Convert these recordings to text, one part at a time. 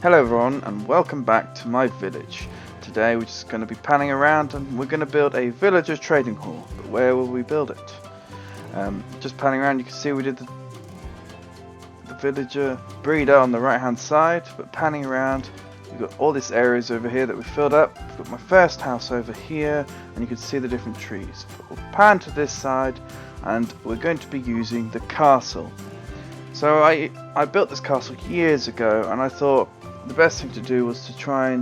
Hello everyone and welcome back to my village. Today we're just going to be panning around and we're going to build a villager trading hall. But where will we build it? Just panning around, you can see we did the villager breeder on the right hand side, but panning around we've got all these areas over here that we filled up. We've got my first house over here and you can see the different trees. But we'll pan to this side and we're going to be using the castle. So I built this castle years ago and I thought the best thing to do was to try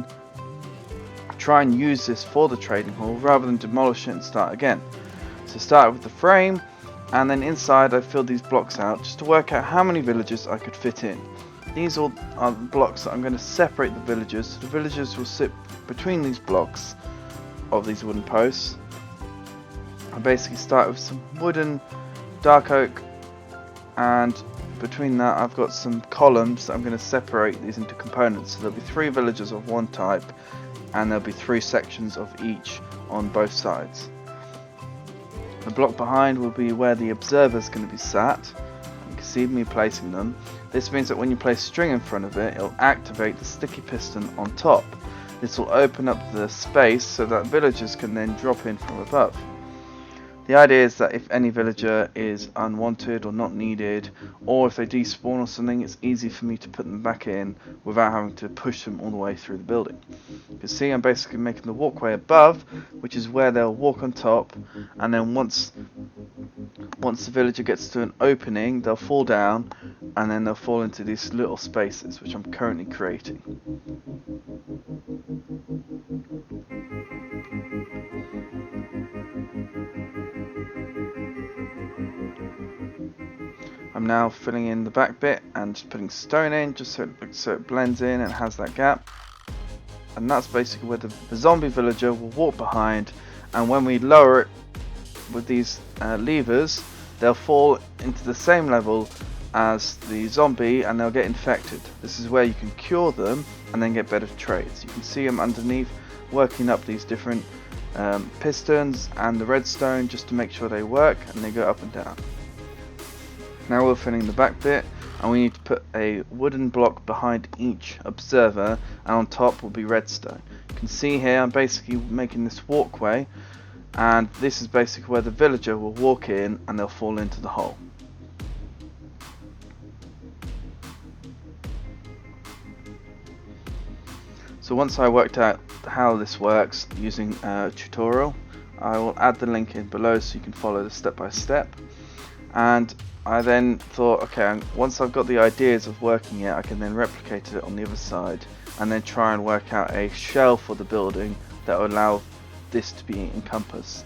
and use this for the trading hall rather than demolish it and start again. So start with the frame, and then inside I filled these blocks out just to work out how many villagers I could fit in. These all are the blocks that I'm going to separate the villagers, so the villagers will sit between these blocks of these wooden posts. I basically start with some wooden dark oak, and between that I've got some columns that I'm going to separate these into components. So there'll be 3 villagers of one type and there'll be 3 sections of each on both sides. The block behind will be where the observer is going to be sat. You can see me placing them. This means that when you place string in front of it, it'll activate the sticky piston on top. This will open up the space so that villagers can then drop in from above. The idea is that if any villager is unwanted or not needed, or if they despawn or something, it's easy for me to put them back in without having to push them all the way through the building. You can see I'm basically making the walkway above, which is where they'll walk on top, and then once the villager gets to an opening, they'll fall down, and then they'll fall into these little spaces, which I'm currently creating. I'm now filling in the back bit and just putting stone in just so it blends in and has that gap. And that's basically where the zombie villager will walk behind, and when we lower it with these levers, they'll fall into the same level as the zombie and they'll get infected. This is where you can cure them and then get better trades. You can see them underneath working up these different pistons and the redstone just to make sure they work and they go up and down. Now we're filling the back bit, and we need to put a wooden block behind each observer, and on top will be redstone. You can see here I'm basically making this walkway, and this is basically where the villager will walk in and they'll fall into the hole. So once I worked out how this works using a tutorial, I will add the link in below so you can follow the step by step. And I then thought, okay, once I've got the ideas of working it, I can then replicate it on the other side and then try and work out a shell for the building that will allow this to be encompassed.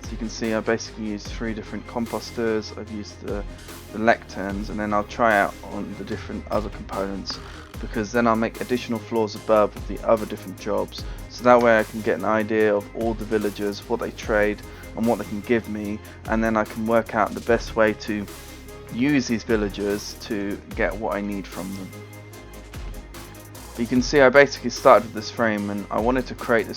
So you can see I basically used 3 different composters. I've used the lecterns, and then I'll try out on the different other components, because then I'll make additional floors above with the other different jobs, so that way I can get an idea of all the villagers, what they trade and what they can give me, and then I can work out the best way to use these villagers to get what I need from them. But you can see I basically started with this frame and I wanted to create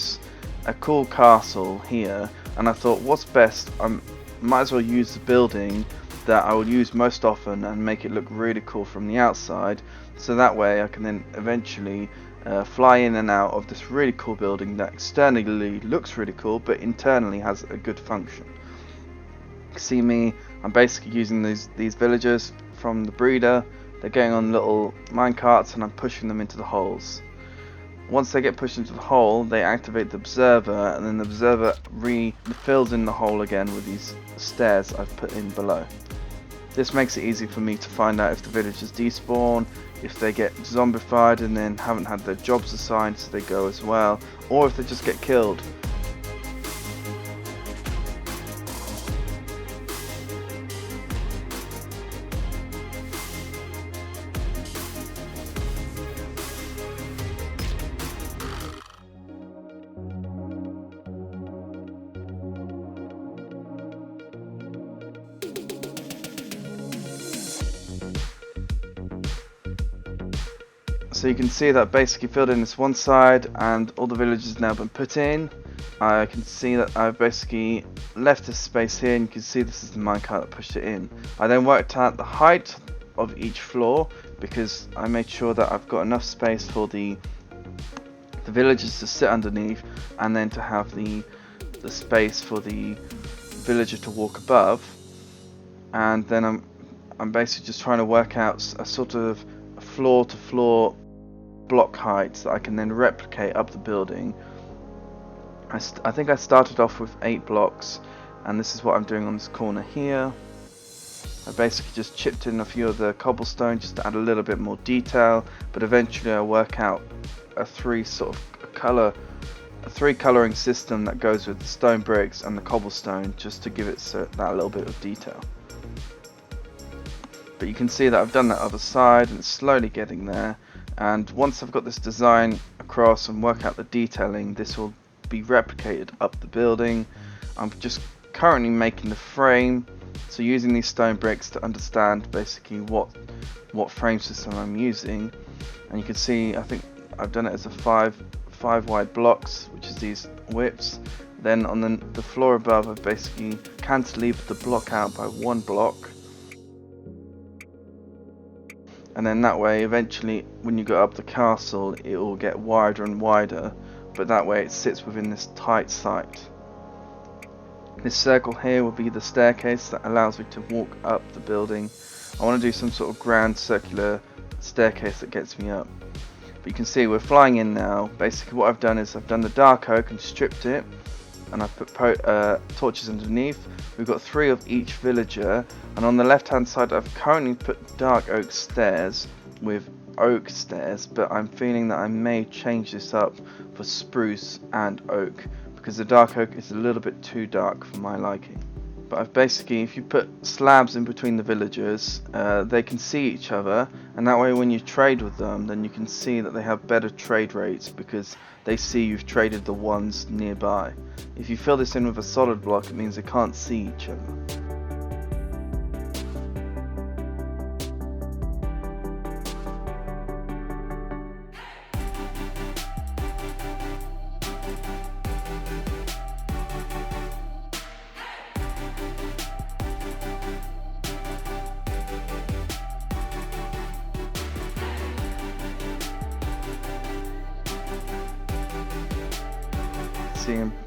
a cool castle here, and I thought what's best, I might as well use the building that I will use most often and make it look really cool from the outside, so that way I can then eventually fly in and out of this really cool building that externally looks really cool but internally has a good function. See me, I'm basically using these villagers from the breeder. They're going on little minecarts and I'm pushing them into the holes. Once they get pushed into the hole, they activate the observer, and then the observer fills in the hole again with these stairs I've put in below. This makes it easy for me to find out if the villagers despawn, if they get zombified and then haven't had their jobs assigned so they go as well, or if they just get killed. So you can see that I've basically filled in this one side and all the villages have now been put in. I can see that I've basically left this space here, and you can see this is the minecart that pushed it in. I then worked out the height of each floor because I made sure that I've got enough space for the villagers to sit underneath, and then to have the space for the villager to walk above. And then I'm basically just trying to work out a sort of floor to floor block heights that I can then replicate up the building. I think I started off with 8 blocks, and this is what I'm doing on this corner here. I basically just chipped in a few of the cobblestone just to add a little bit more detail, but eventually I work out a 3 coloring system that goes with the stone bricks and the cobblestone, just to give it that little bit of detail. But you can see that I've done that other side, and it's slowly getting there. And once I've got this design across and work out the detailing, this will be replicated up the building. I'm just currently making the frame, so using these stone bricks to understand basically what frame system I'm using. And you can see I think I've done it as a 5 wide blocks, which is these widths. Then on the floor above, I've basically cantilevered the block out by 1 block. And then that way, eventually, when you go up the castle, it will get wider and wider, but that way it sits within this tight site. This circle here will be the staircase that allows me to walk up the building. I want to do some sort of grand circular staircase that gets me up. But you can see we're flying in now. Basically what I've done is I've done the dark oak and stripped it, and I've put torches underneath. We've got 3 of each villager, and on the left hand side I've currently put dark oak stairs with oak stairs, but I'm feeling that I may change this up for spruce and oak, because the dark oak is a little bit too dark for my liking. But I've basically, if you put slabs in between the villagers, they can see each other, and that way when you trade with them, then you can see that they have better trade rates because they see you've traded the ones nearby. If you fill this in with a solid block, it means they can't see each other.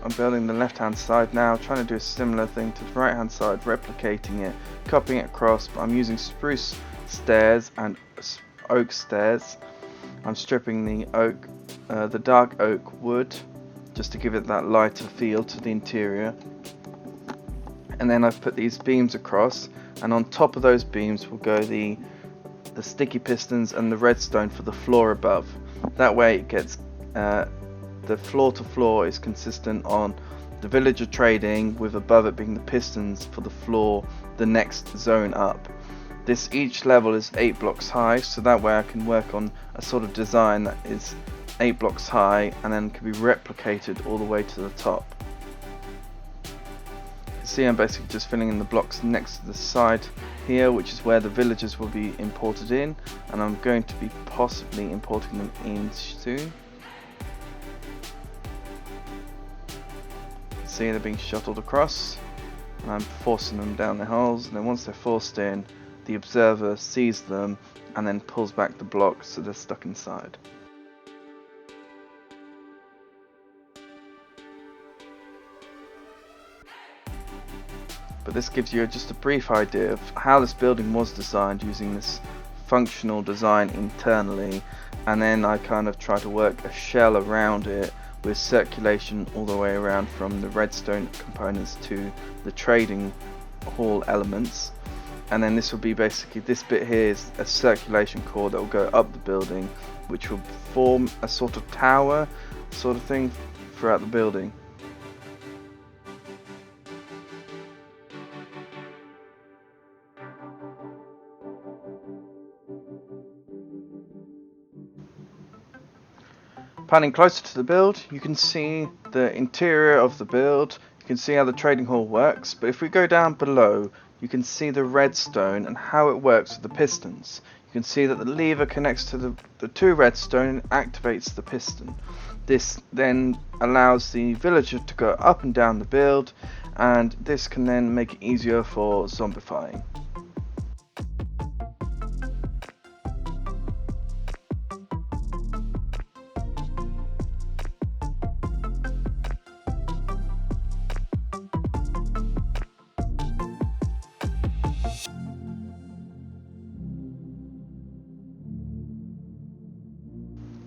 I'm building the left hand side now, trying to do a similar thing to the right hand side, replicating it, copying it across, but I'm using spruce stairs and oak stairs. I'm stripping the dark oak wood just to give it that lighter feel to the interior, and then I've put these beams across, and on top of those beams will go the sticky pistons and the redstone for the floor above. That way it gets the floor to floor is consistent on the villager trading, with above it being the pistons for the floor, the next zone up. Each level is 8 blocks high, so that way I can work on a sort of design that is 8 blocks high and then can be replicated all the way to the top. You can see I'm basically just filling in the blocks next to the side here, which is where the villagers will be imported in, and I'm going to be possibly importing them in soon. See, they're being shuttled across, and I'm forcing them down the holes, and then once they're forced in, the observer sees them and then pulls back the blocks so they're stuck inside. But this gives you just a brief idea of how this building was designed using this functional design internally, and then I kind of try to work a shell around it with circulation all the way around from the redstone components to the trading hall elements. And then this will be basically, this bit here is a circulation core that will go up the building, which will form a sort of tower sort of thing throughout the building. Panning closer to the build, you can see the interior of the build, you can see how the trading hall works, but if we go down below, you can see the redstone and how it works with the pistons. You can see that the lever connects to the 2 redstone and activates the piston. This then allows the villager to go up and down the build, and this can then make it easier for zombifying.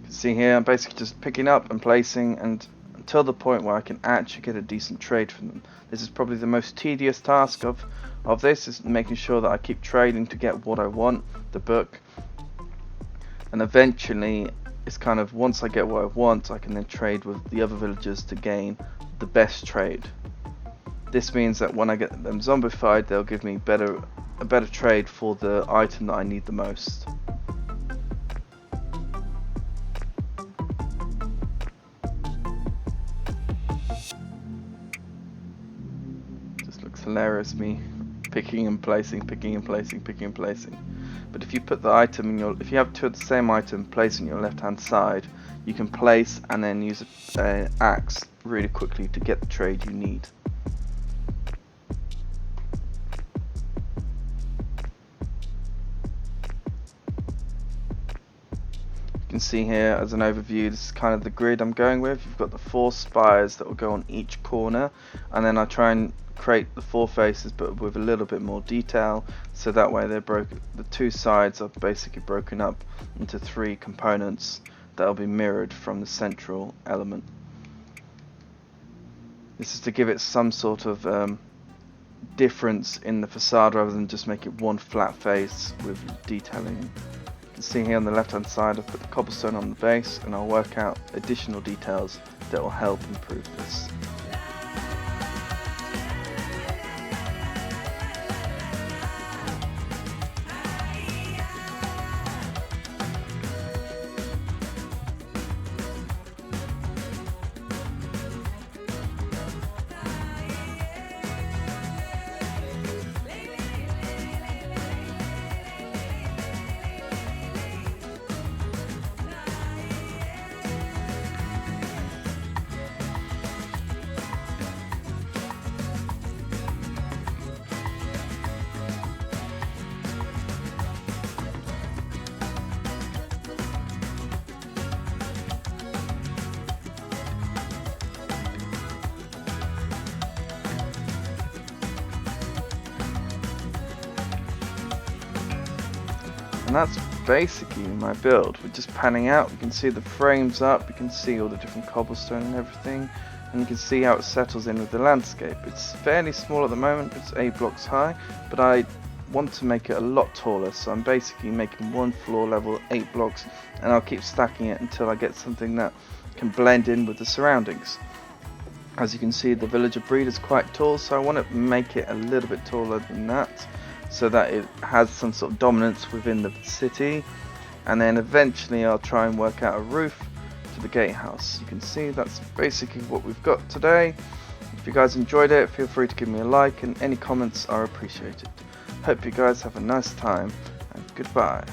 See here, I'm basically just picking up and placing and until the point where I can actually get a decent trade from them. This is probably the most tedious task of this, is making sure that I keep trading to get what I want, the book, and eventually it's kind of, once I get what I want, I can then trade with the other villagers to gain the best trade. This means that when I get them zombified, they'll give me a better trade for the item that I need the most. Hilarious, me picking and placing, picking and placing, picking and placing. But if you put the item in your, if you have 2 of the same item placed on your left hand side, you can place and then use an axe really quickly to get the trade you need. You can see here as an overview, this is kind of the grid I'm going with. You've got the 4 spires that will go on each corner, and then I try and create the 4 faces but with a little bit more detail, so that way they're broken. The 2 sides are basically broken up into 3 components that will be mirrored from the central element. This is to give it some sort of difference in the facade rather than just make it one flat face with detailing. You can see here on the left hand side I've put the cobblestone on the base, and I'll work out additional details that will help improve this. And that's basically my build. We're just panning out. You can see the frames up, you can see all the different cobblestone and everything, and you can see how it settles in with the landscape. It's fairly small at the moment, it's 8 blocks high, but I want to make it a lot taller, so I'm basically making 1 floor level, 8 blocks, and I'll keep stacking it until I get something that can blend in with the surroundings. As you can see, the villager breed is quite tall, so I want to make it a little bit taller than that, so that it has some sort of dominance within the city, and then eventually I'll try and work out a roof to the gatehouse. You can see that's basically what we've got today. If you guys enjoyed it, feel free to give me a like, and any comments are appreciated. Hope you guys have a nice time, and goodbye.